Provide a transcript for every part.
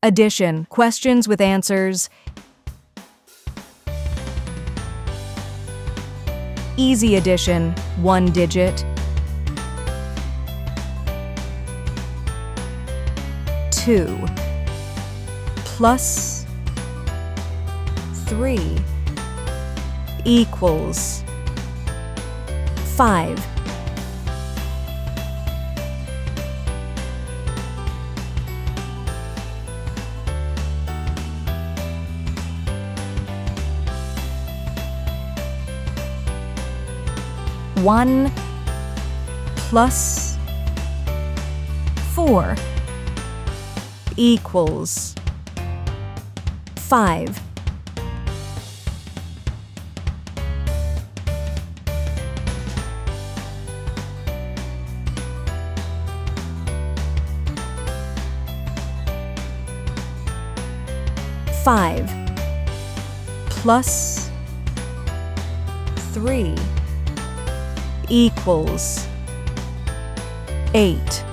Addition. Questions with answers. Easy addition. 1 digit. 2 plus 3 equals 5. One plus 4 equals 5. Five plus 3 equals 8.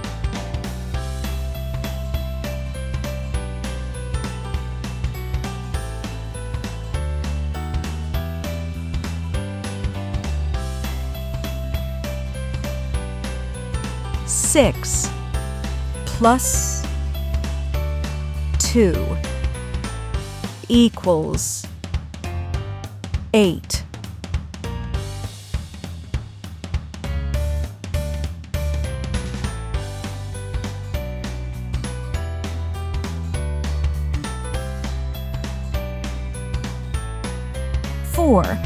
Six plus 2 equals 8. Four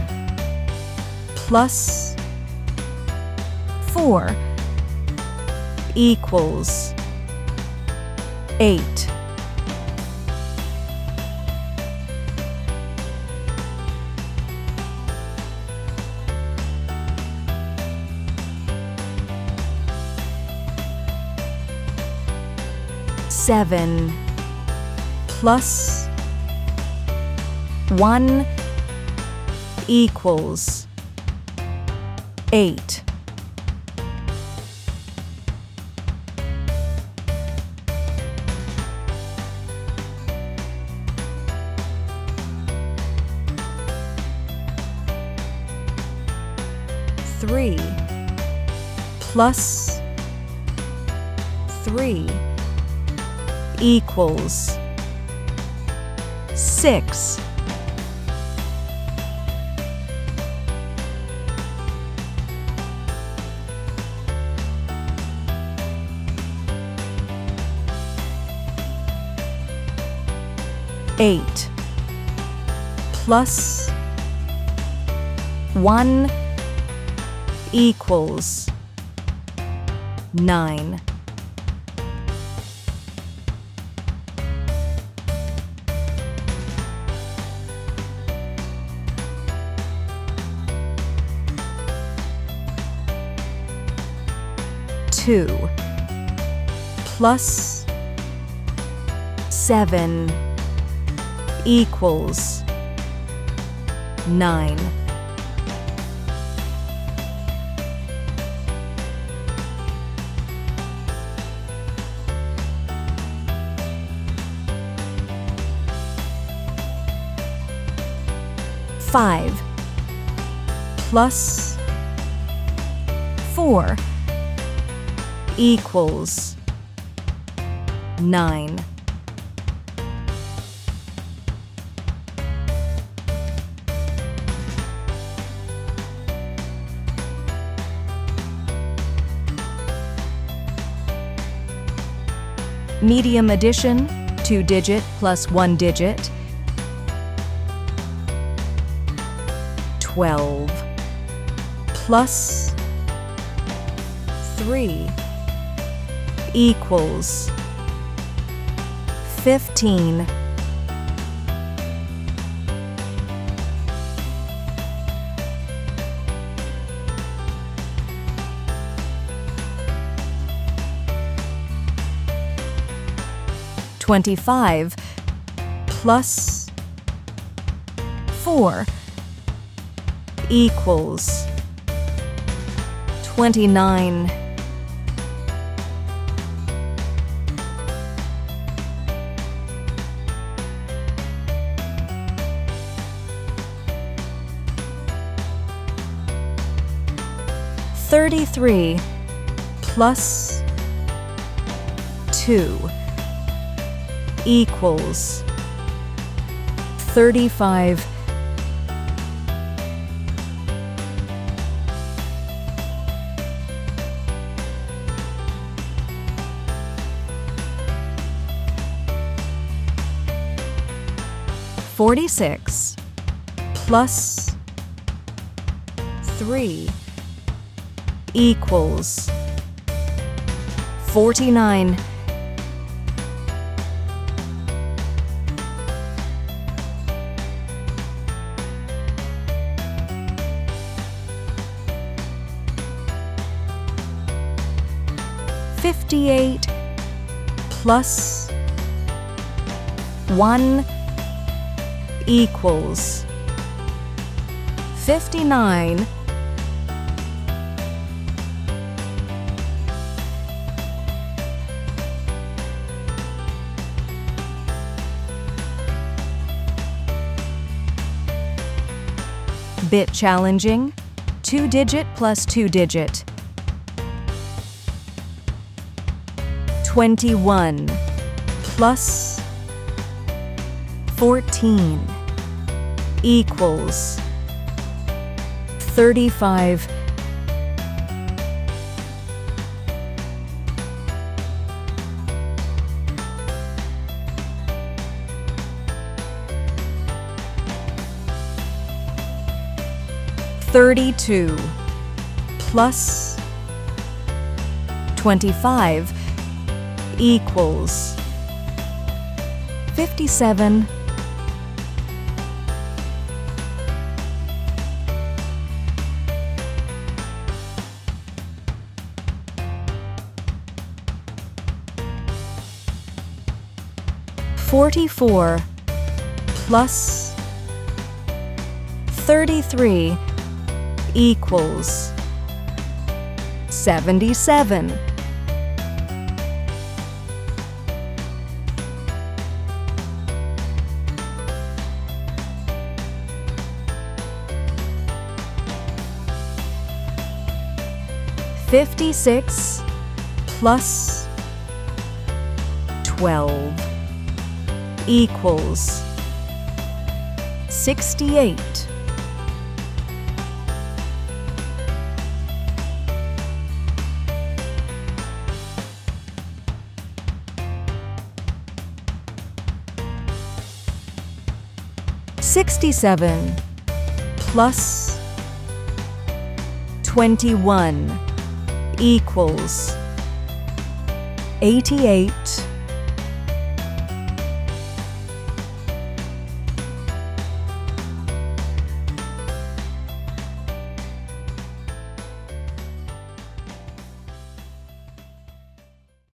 plus 4 equals 8. Seven plus 1 equals 8. Three plus 3 equals 6. Eight plus 1 equals 9. Two plus 7 equals 9. Five plus 4 equals 9. Medium addition, 2 digit plus 1 digit. 12 plus 3 equals 15. $25 plus 4 equals 29. 33 plus 2 equals 35. "46 plus 3 equals 49. "58 plus 1 equals 59. Bit challenging, 2-digit plus 2-digit. 21 plus 14 equals 35. "32 plus 25 equals 57. "44 plus 33 equals 77. "56 plus 12 equals 68. "67 plus 21 equals 88.